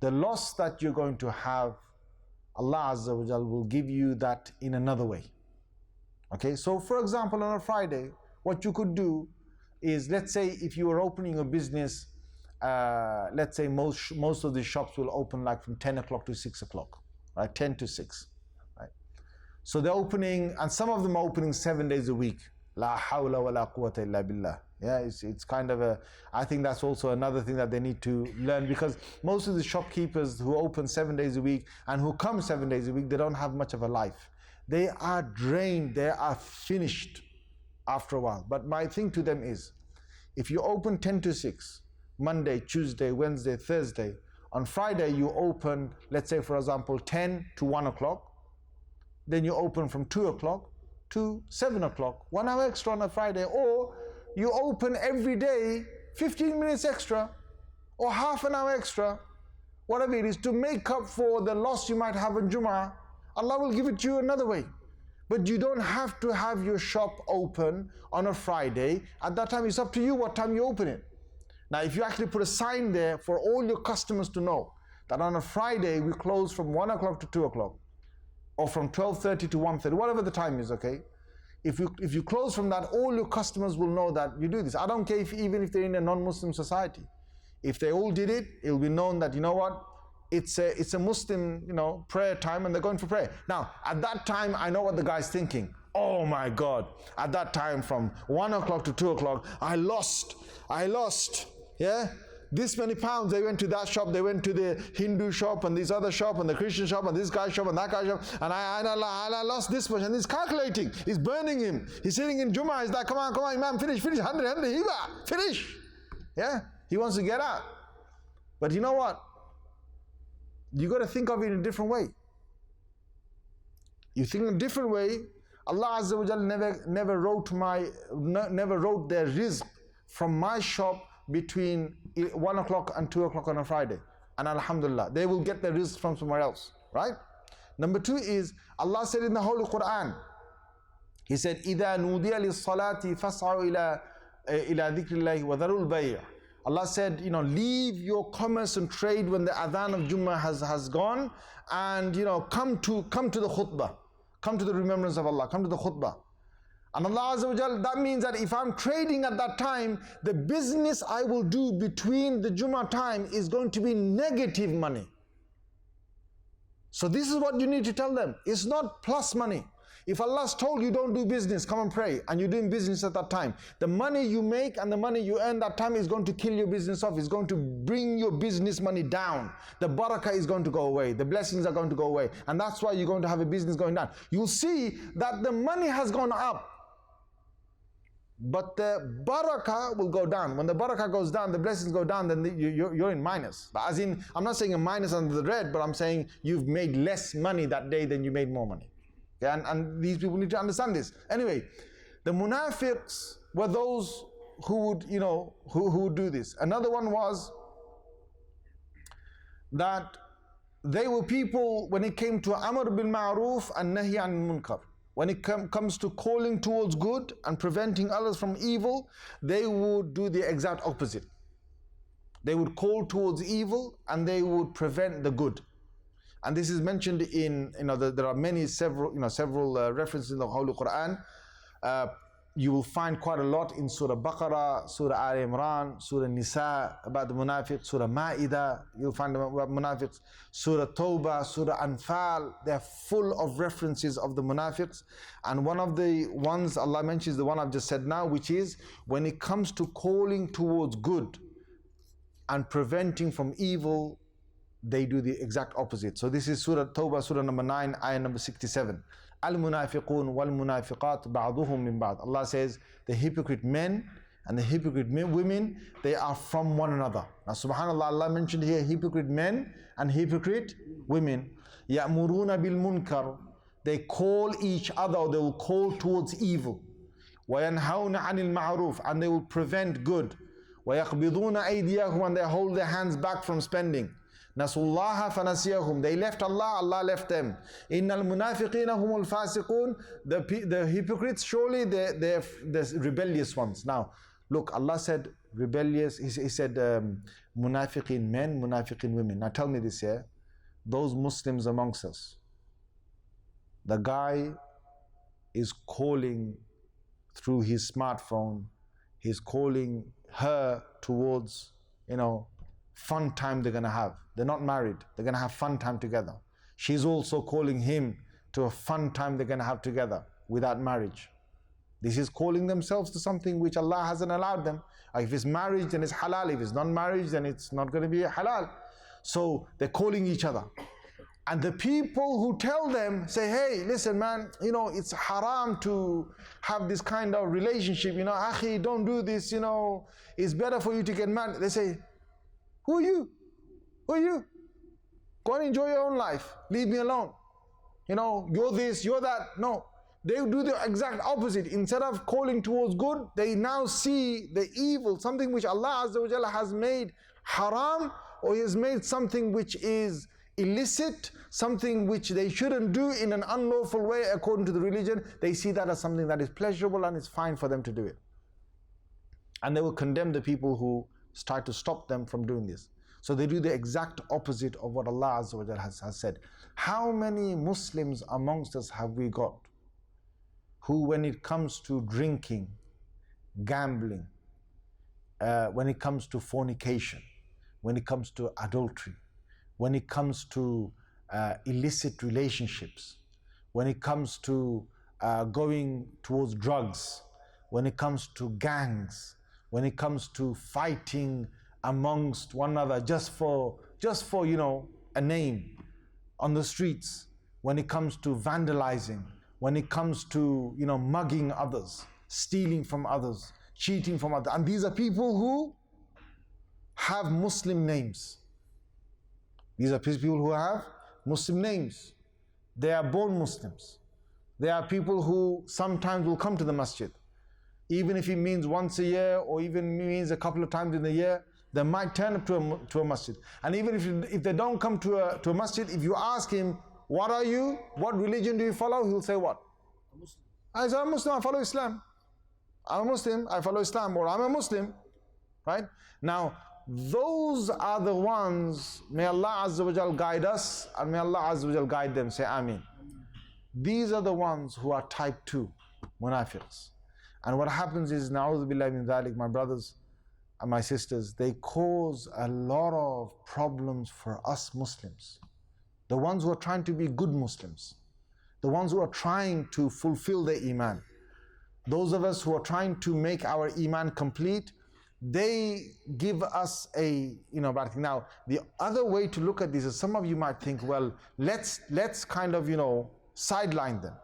the loss that you're going to have, Allah Azza wa Jal will give you that in another way. Okay, so for example, on a Friday, what you could do is, let's say if you are opening a business, let's say most of the shops will open like from 10 o'clock to 6 o'clock, right? 10 to 6, right? So they're opening, and some of them are opening 7 days a week. La hawla wa la quwwata illa billah. Yeah, it's kind of I think that's also another thing that they need to learn, because most of the shopkeepers who open 7 days a week and who come 7 days a week, they don't have much of a life. They are drained, they are finished after a while. But my thing to them is, if you open 10 to 6, Monday, Tuesday, Wednesday, Thursday, on Friday you open, let's say for example, 10 to 1 o'clock, then you open from 2 o'clock to 7 o'clock, 1 hour extra on a Friday, or you open every day 15 minutes extra or half an hour extra, whatever it is, to make up for the loss you might have on Jum'ah. Allah will give it to you another way. But you don't have to have your shop open on a Friday. At that time, it's up to you what time you open it. Now, if you actually put a sign there for all your customers to know that on a Friday we close from 1 o'clock to 2 o'clock, or from 12:30 to 1:30, whatever the time is, okay? If you close from that, all your customers will know that you do this. I don't care even if they're in a non-Muslim society. If they all did it, it'll be known that, you know what, it's a Muslim, prayer time, and they're going for prayer. Now, at that time, I know what the guy's thinking. Oh my God, at that time from 1 o'clock to 2 o'clock, I lost, yeah? This many pounds. They went to that shop, they went to the Hindu shop and this other shop and the Christian shop and this guy's shop and that guy's shop, and I lost this much, and he's calculating, he's burning him. He's sitting in Jummah, he's like, come on, Imam, finish, 100, hiba, finish. Yeah, he wants to get out. But you know what? You got to think of it in a different way. You think in a different way. Allah Azza wa Jalla never wrote their rizq from my shop between 1 o'clock and 2 o'clock on a Friday. And alhamdulillah, they will get their rizq from somewhere else, right? Number 2 is, Allah said in the Holy Quran, He said, إِذَا نُودِيَ لِلصَّلَاةِ فَاسْعَوْا إِلَى ذِكْرِ اللَّهِ وَذَرُوا الْبَيْعَ. Allah said, leave your commerce and trade when the adhan of Jummah has gone, and come to the khutbah, come to the remembrance of Allah, come to the khutbah. And Allah Azza wa Jal, that means that if I'm trading at that time, the business I will do between the Jummah time is going to be negative money. So this is what you need to tell them. It's not plus money. If Allah's told you don't do business, come and pray, and you're doing business at that time, the money you make and the money you earn that time is going to kill your business off. It's going to bring your business money down. The barakah is going to go away. The blessings are going to go away. And that's why you're going to have a business going down. You'll see that the money has gone up, but the barakah will go down. When the barakah goes down, the blessings go down, then you're in minus. As in, I'm not saying a minus under the red, but I'm saying you've made less money that day than you made more money. Okay? And these people need to understand this. Anyway, the munafiqs were those who would, who would do this. Another one was that they were people, when it came to amr bil ma'ruf and nahi an munkar, when it comes to calling towards good and preventing others from evil, they would do the exact opposite. They would call towards evil and they would prevent the good. And this is mentioned in, there are several references in the Holy Quran. You will find quite a lot in Surah Baqarah, Surah Al Imran, Surah Nisa about the munafiq, Surah Ma'idah, you'll find about munafiqs, Surah Tawbah, Surah Anfal. They're full of references of the munafiqs. And one of the ones Allah mentions, the one I've just said now, which is when it comes to calling towards good and preventing from evil, they do the exact opposite. So this is Surah Tawbah, Surah number 9, ayah number 67. Al-munafiqun wal-munafiqat ba'duhum min ba'd. Allah says the hypocrite men and the hypocrite women, they are from one another. Now subhanAllah, Allah mentioned here hypocrite men and hypocrite women. Ya'muruna bil munkar. They call each other, or they will call towards evil. Wa yanhawna 'anil ma'ruf, and they will prevent good. Wa yaqbiduna aydiyahum, and they hold their hands back from spending. Nasullaha fanasiyahum. They left Allah, Allah left them. Innal munafiqina humul fasiqun. The hypocrites, surely they're the rebellious ones. Now, look, Allah said rebellious. He said munafiqin men, munafiqin women. Now tell me this here. Those Muslims amongst us, the guy is calling through his smartphone. He's calling her towards, fun time they're going to have. They're not married. They're going to have fun time together. She's also calling him to a fun time they're going to have together without marriage. This is calling themselves to something which Allah hasn't allowed them. If it's marriage, then it's halal. If it's not marriage, then it's not going to be halal. So they're calling each other. And the people who tell them say, hey, listen man, it's haram to have this kind of relationship. Akhi, don't do this, it's better for you to get married. They say, who are you? Who are you? Go and enjoy your own life. Leave me alone. You're this, you're that. No. They do the exact opposite. Instead of calling towards good, they now see the evil, something which Allah Azza wa Jalla has made haram, or He has made something which is illicit, something which they shouldn't do in an unlawful way according to the religion. They see that as something that is pleasurable and it's fine for them to do it. And they will condemn the people who try to stop them from doing this. So they do the exact opposite of what Allah Azza wa Jalla has said. How many Muslims amongst us have we got who, when it comes to drinking, gambling, when it comes to fornication, when it comes to adultery, when it comes to illicit relationships, when it comes to going towards drugs, when it comes to gangs, when it comes to fighting amongst one another just for a name on the streets, when it comes to vandalizing, when it comes to mugging others, stealing from others, cheating from others. And these are people who have Muslim names. These are people who have Muslim names. They are born Muslims. They are people who sometimes will come to the masjid. Even if it means once a year, or even means a couple of times in the year, they might turn up to a masjid. And even if they don't come to a masjid, if you ask him, what are you? What religion do you follow? He'll say what? A Muslim. I say, I'm a Muslim, I follow Islam. I'm a Muslim, I follow Islam, or I'm a Muslim. Right? Now, those are the ones, may Allah Azza wa Jal guide us, and may Allah Azza wa Jal guide them. Say Ameen. These are the ones who are type 2, munafiqs. And what happens is, na'udhu billahi min dhalik, my brothers and my sisters, they cause a lot of problems for us Muslims. The ones who are trying to be good Muslims. The ones who are trying to fulfill their iman. Those of us who are trying to make our iman complete, they give us a, bad thing. Now, the other way to look at this is, some of you might think, well, let's kind of, sideline them.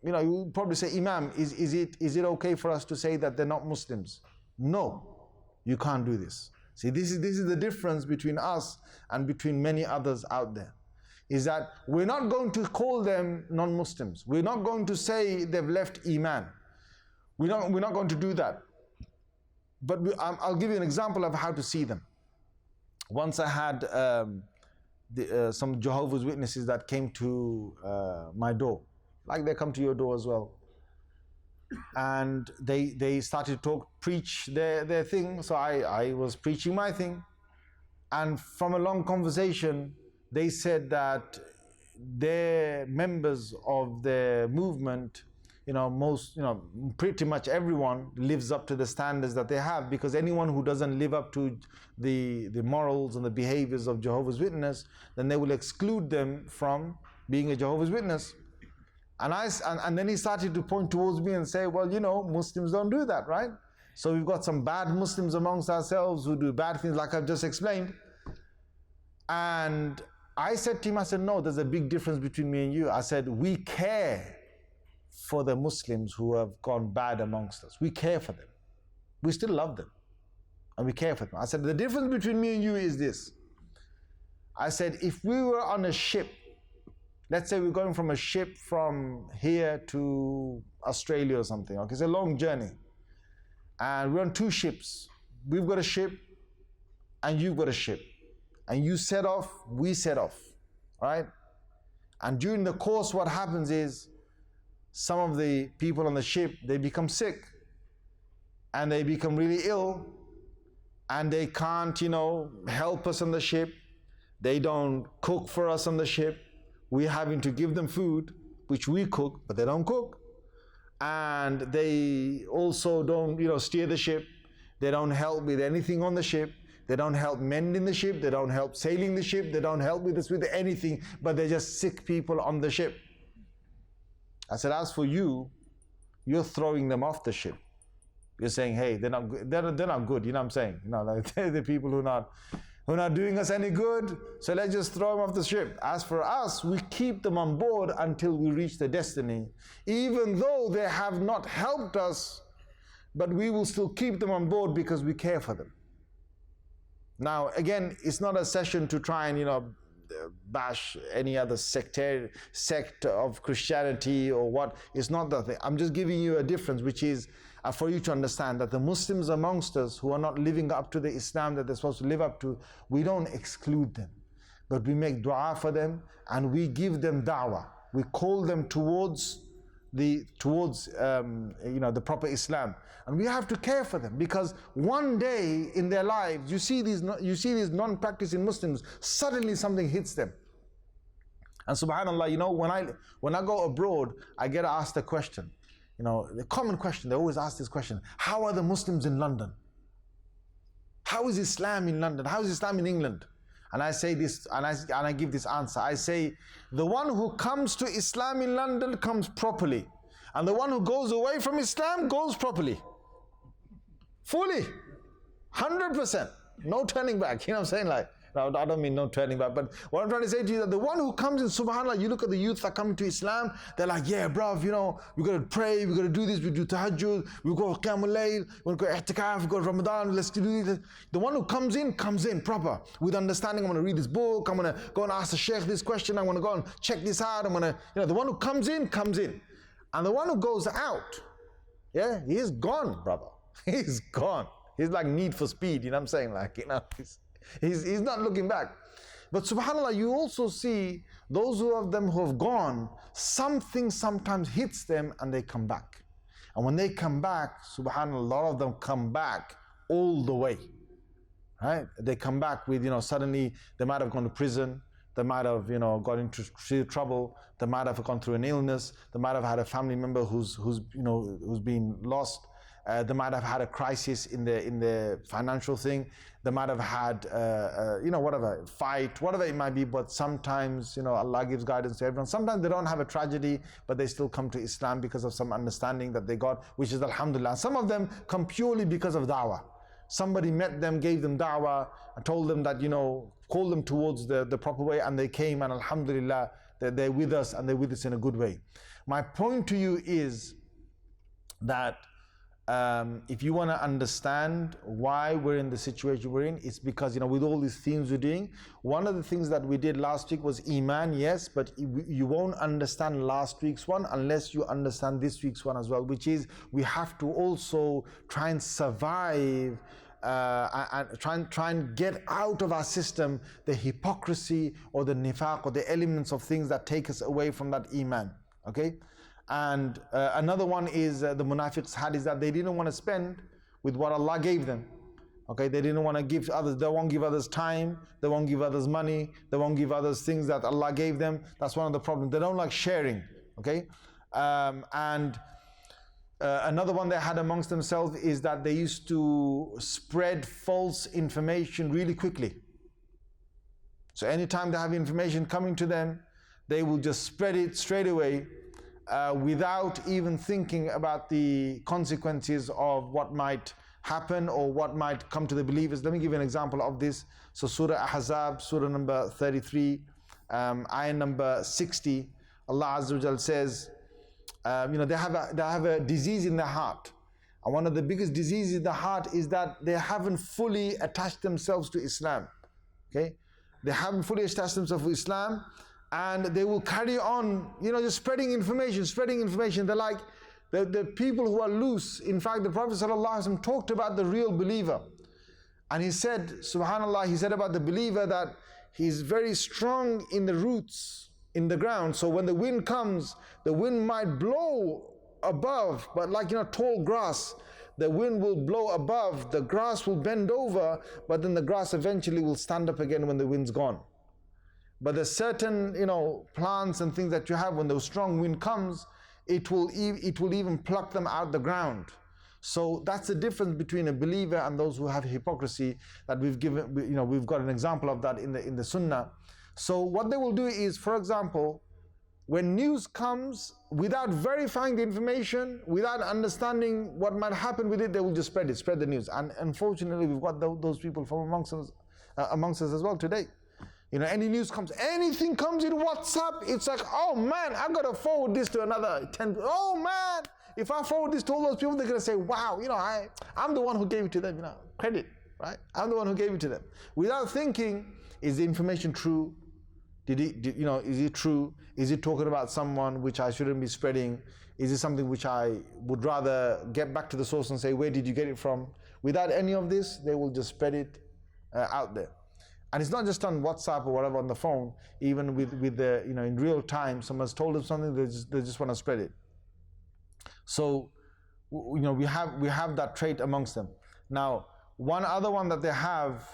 You probably say, Imam, is it okay for us to say that they're not Muslims? No, you can't do this. See, this is the difference between us and between many others out there. Is that we're not going to call them non-Muslims. We're not going to say they've left Iman. We're not going to do that. But I'll give you an example of how to see them. Once I had some Jehovah's Witnesses that came to my door. like they come to your door as well. And they started to preach their thing. So I was preaching my thing. And from a long conversation, they said that their members of the movement, pretty much everyone lives up to the standards that they have, because anyone who doesn't live up to the morals and the behaviors of Jehovah's Witness, then they will exclude them from being a Jehovah's Witness. And then he started to point towards me and say, well, Muslims don't do that, right? So we've got some bad Muslims amongst ourselves who do bad things, like I've just explained. And I said to him, I said, no, there's a big difference between me and you. I said, we care for the Muslims who have gone bad amongst us. We care for them. We still love them. And we care for them. I said, the difference between me and you is this. I said, if we were on a ship, let's say we're going from a ship from here to Australia or something. Okay, it's a long journey. And we're on two ships. We've got a ship and you've got a ship. And you set off, we set off, right? And during the course, what happens is some of the people on the ship, they become sick and they become really ill and they can't, help us on the ship. They don't cook for us on the ship. We're having to give them food, which we cook, but they don't cook. And they also don't, steer the ship. They don't help with anything on the ship. They don't help mending the ship. They don't help sailing the ship. They don't help with us with anything, but they're just sick people on the ship. I said, as for you, you're throwing them off the ship. You're saying, hey, they're not good. They're not good. You know what I'm saying? They're the people who are not doing us any good. So let's just throw them off the ship. As for us, we keep them on board until we reach the destiny. Even though they have not helped us, but we will still keep them on board because we care for them. Now, again, it's not a session to try and, bash any other sect of Christianity or what. It's not that thing. I'm just giving you a difference, which is for you to understand that the Muslims amongst us who are not living up to the Islam that they're supposed to live up to, we don't exclude them, but we make dua for them and we give them da'wah. We call them towards the proper Islam, and we have to care for them, because one day in their lives you see these non-practicing Muslims, suddenly something hits them. And subhanallah, when I go abroad, I get asked a question, the common question, they always ask this question: how are the Muslims in London? How is Islam in London? How is Islam in England? And I say this, and I give this answer. I say, the one who comes to Islam in London comes properly, and the one who goes away from Islam goes properly. Fully. 100%. No turning back. You know what I'm saying? No, I don't mean no turning back, but what I'm trying to say to you, that the one who comes in, subhanAllah, you look at the youth that come into Islam, they're like, yeah, bruv, we got to pray, we got to do this, we do tahajjud, we go qiyamul layl, we go i'tikaf, we go Ramadan, let's do this. The one who comes in proper, with understanding. I'm going to read this book, I'm going to go and ask the Shaykh this question, I'm going to go and check this out, I'm going to, the one who comes in. And the one who goes out, yeah, he's gone, brother. He's gone. He's like Need for Speed, you know what I'm saying? He's not looking back. But subhanAllah, you also see those of them who have gone, something sometimes hits them and they come back. And when they come back, subhanAllah, a lot of them come back all the way. Right? They come back with, suddenly they might have gone to prison, they might have, got into trouble, they might have gone through an illness, they might have had a family member who's been lost. They might have had a crisis in the financial thing. They might have had, whatever, fight, whatever it might be. But sometimes, Allah gives guidance to everyone. Sometimes they don't have a tragedy, but they still come to Islam because of some understanding that they got, which is alhamdulillah. Some of them come purely because of da'wah. Somebody met them, gave them da'wah, and told them that, called them towards the proper way, and they came, and alhamdulillah, they're with us, and they're with us in a good way. My point to you is that if you want to understand why we're in the situation we're in, it's because, with all these themes we're doing, one of the things that we did last week was Iman, yes, but you won't understand last week's one unless you understand this week's one as well, which is we have to also try and survive and try and get out of our system the hypocrisy or the nifaq or the elements of things that take us away from that Iman, okay? And another one is the munafiqs had is that they didn't want to spend with what Allah gave them. Okay, they didn't want to give to others. They won't give others time. They won't give others money. They won't give others things that Allah gave them. That's one of the problems. They don't like sharing. Okay, another one they had amongst themselves is that they used to spread false information really quickly. So anytime they have information coming to them, they will just spread it straight away without even thinking about the consequences of what might happen or what might come to the believers. Let me give you an example of this. So Surah Ahzab, Surah number 33, ayah number 60, Allah Azza wa Jal says, they have a disease in their heart. And one of the biggest diseases in the heart is that they haven't fully attached themselves to Islam. Okay? They haven't fully attached themselves to Islam, and they will carry on, just spreading information. They're like the people who are loose. In fact, the Prophet ﷺ talked about the real believer. And he said, subhanAllah, he said about the believer that he's very strong in the roots, in the ground. So when the wind comes, the wind might blow above, but like tall grass, the wind will blow above, the grass will bend over, but then the grass eventually will stand up again when the wind's gone. But there's certain plants and things that you have, when the strong wind comes, it will even pluck them out the ground. So that's the difference between a believer and those who have hypocrisy, that we've got an example of that in the Sunnah. So what they will do is, for example, when news comes, without verifying the information, without understanding what might happen with it, they will just spread the news. And unfortunately, we've got those people from amongst us as well today. Any news comes, anything comes in WhatsApp, it's like, oh man, I gotta forward this to another 10. Oh man, if I forward this to all those people, they're gonna say, wow, I'm the one who gave it to them, credit, right? I'm the one who gave it to them. Without thinking, is the information true? Is it true? Is it talking about someone which I shouldn't be spreading? Is it something which I would rather get back to the source and say, where did you get it from? Without any of this, they will just spread it out there. And it's not just on WhatsApp or whatever on the phone, even with the, in real time, someone's told them something, they just want to spread it. So, we have that trait amongst them. Now, one other one that they have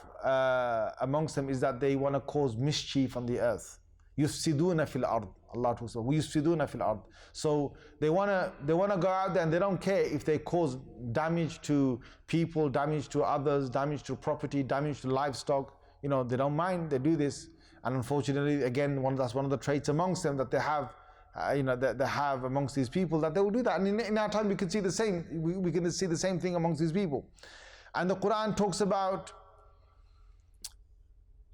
amongst them is that they want to cause mischief on the earth. يُفْسِدُونَ فِي الْأَرْضِ, Allah talks about يُفْسِدُونَ فِي الْأَرْضِ. So they want to go out there and they don't care if they cause damage to people, damage to others, damage to property, damage to livestock. They don't mind, they do this. And unfortunately, again, that's one of the traits amongst them that they have, that they have amongst these people, that they will do that. And in our time, we can see the same. We can see the same thing amongst these people. And the Quran talks about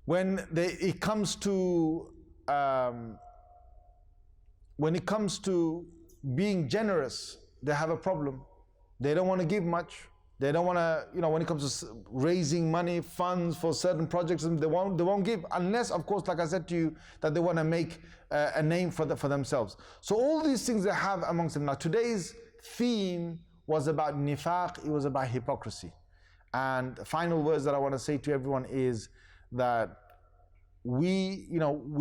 when it comes to being generous, they have a problem. They don't want to give much. They don't want to, when it comes to raising money, funds for certain projects, they won't give, unless, of course, like I said to you, that they want to make a name for themselves. So all these things they have amongst them. Now, today's theme was about nifaq, it was about hypocrisy. And the final words that I want to say to everyone is that we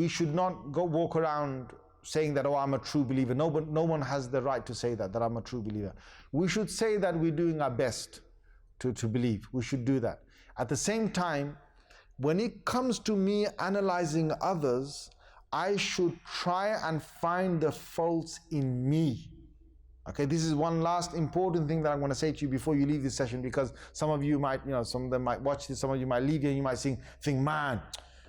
should not walk around saying that, oh, I'm a true believer. No one has the right to say that I'm a true believer. We should say that we're doing our best to believe. We should do that. At the same time, when it comes to me analyzing others, I should try and find the faults in me. Okay, this is one last important thing that I'm going to say to you before you leave this session, because some of you might, some of them might watch this, some of you might leave here, and you might think, man,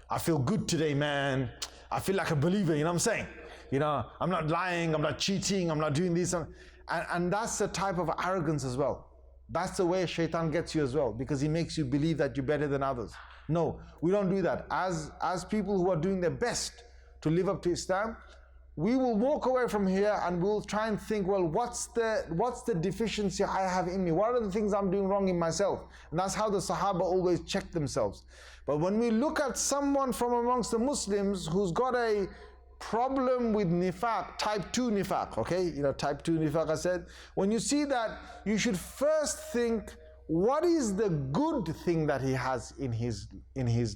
I feel good today, man. I feel like a believer, you know what I'm saying? I'm not lying, I'm not cheating, I'm not doing this. And that's a type of arrogance as well. That's the way shaitan gets you as well, because he makes you believe that you're better than others. No, we don't do that. As people who are doing their best to live up to Islam, we will walk away from here and we'll try and think, well, what's the deficiency I have in me? What are the things I'm doing wrong in myself? And that's how the Sahaba always check themselves. But when we look at someone from amongst the Muslims who's got a problem with nifaq, type 2 nifaq, okay? Type 2 nifaq, I said. When you see that, you should first think, what is the good thing that he has in his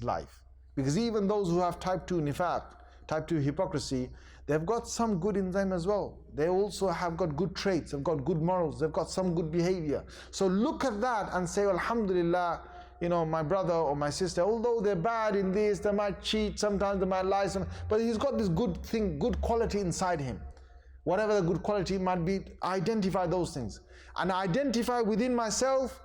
life? Because even those who have type 2 nifaq, type 2 hypocrisy, they've got some good in them as well. They also have got good traits, they've got good morals, they've got some good behavior. So look at that and say, Alhamdulillah, you know, my brother or my sister, although they're bad in this, they might cheat, sometimes they might lie, but he's got this good thing, good quality inside him. Whatever the good quality might be, identify those things. And identify within myself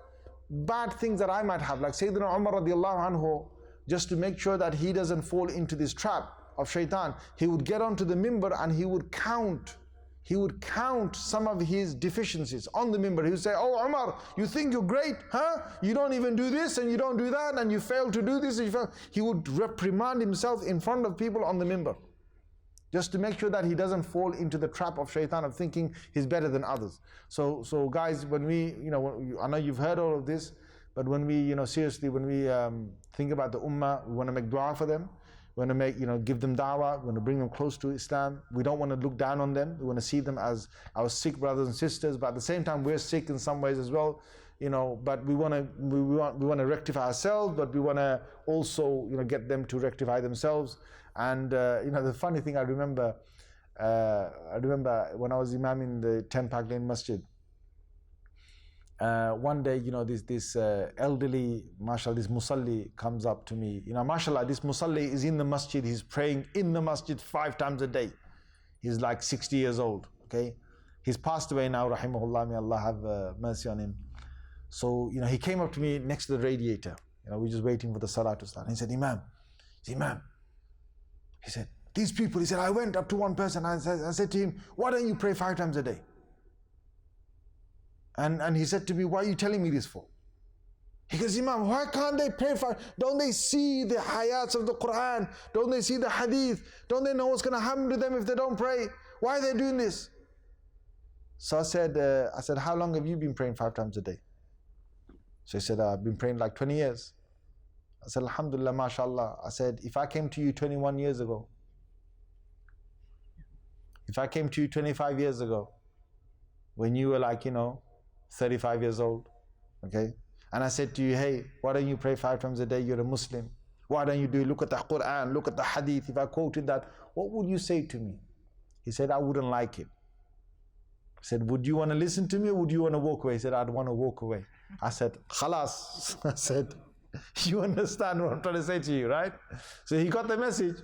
bad things that I might have. Like Sayyidina Umar radiallahu anhu, just to make sure that he doesn't fall into this trap of shaitan, he would get onto the mimbar and he would count some of his deficiencies on the mimbar. He would say, oh Umar, you think you're great, huh? You don't even do this and you don't do that and you fail to do this. And you fail. He would reprimand himself in front of people on the mimbar, just to make sure that he doesn't fall into the trap of shaitan of thinking he's better than others. So guys, when we, I know you've heard all of this, but when we, seriously, when we think about the ummah, we want to make dua for them. We want to make, give them da'wah. We want to bring them close to Islam. We don't want to look down on them. We want to see them as our sick brothers and sisters. But at the same time, we're sick in some ways as well. But we want to rectify ourselves. But we want to also, get them to rectify themselves. And the funny thing, I remember when I was imam in the 10 Park Lane Masjid. One day, this elderly, mashallah, this musalli comes up to me. Mashallah, this musalli is in the masjid. He's praying in the masjid 5 times a day. He's like 60 years old, okay? He's passed away now, rahimahullah, may Allah have mercy on him. So, he came up to me next to the radiator. We're just waiting for the salah to start. And he said, Imam, he said, these people, he said, I went up to one person and I said to him, why don't you pray 5 times a day? And he said to me, why are you telling me this for? He goes, Imam, why can't they pray 5? Don't they see the ayats of the Quran? Don't they see the hadith? Don't they know what's going to happen to them if they don't pray? Why are they doing this? So I said, how long have you been praying 5 times a day? So he said, I've been praying like 20 years. I said, Alhamdulillah, mashallah. I said, if I came to you 21 years ago, if I came to you 25 years ago, when you were like, 35 years old, okay? And I said to you, hey, why don't you pray 5 times a day? You're a Muslim. Why don't you look at the Quran, look at the hadith. If I quoted that, what would you say to me? He said, I wouldn't like it. I said, would you want to listen to me or would you want to walk away? He said, I'd want to walk away. I said, khalas. I said, you understand what I'm trying to say to you, right? So he got the message.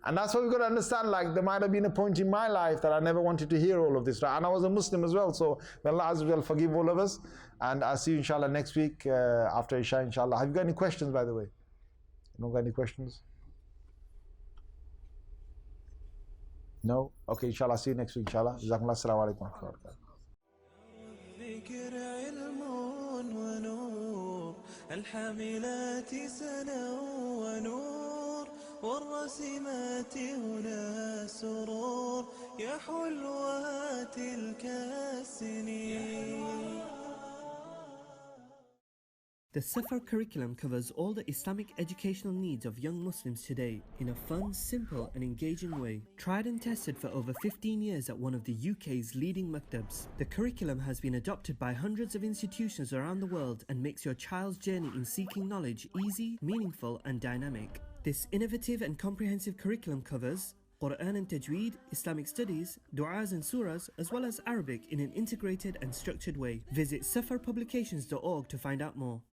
And that's what we've got to understand. Like, there might have been a point in my life that I never wanted to hear all of this, right? And I was a Muslim as well. So may Allah Azza wa Jal forgive all of us. And I'll see you inshallah next week after Isha, inshallah. Have you got any questions, by the way? You don't got any questions? No? Okay, inshallah. See you next week, inshallah. Jazakumullah. Assalamu alaikum wa rahmatullahi الحاملات والرسمات هنا سرور يا حلوة تلك السنين. The Safar curriculum covers all the Islamic educational needs of young Muslims today in a fun, simple and engaging way. Tried and tested for over 15 years at one of the UK's leading maktabs. The curriculum has been adopted by hundreds of institutions around the world and makes your child's journey in seeking knowledge easy, meaningful and dynamic. This innovative and comprehensive curriculum covers Quran and Tajweed, Islamic studies, du'as and surahs, as well as Arabic in an integrated and structured way. Visit safarpublications.org to find out more.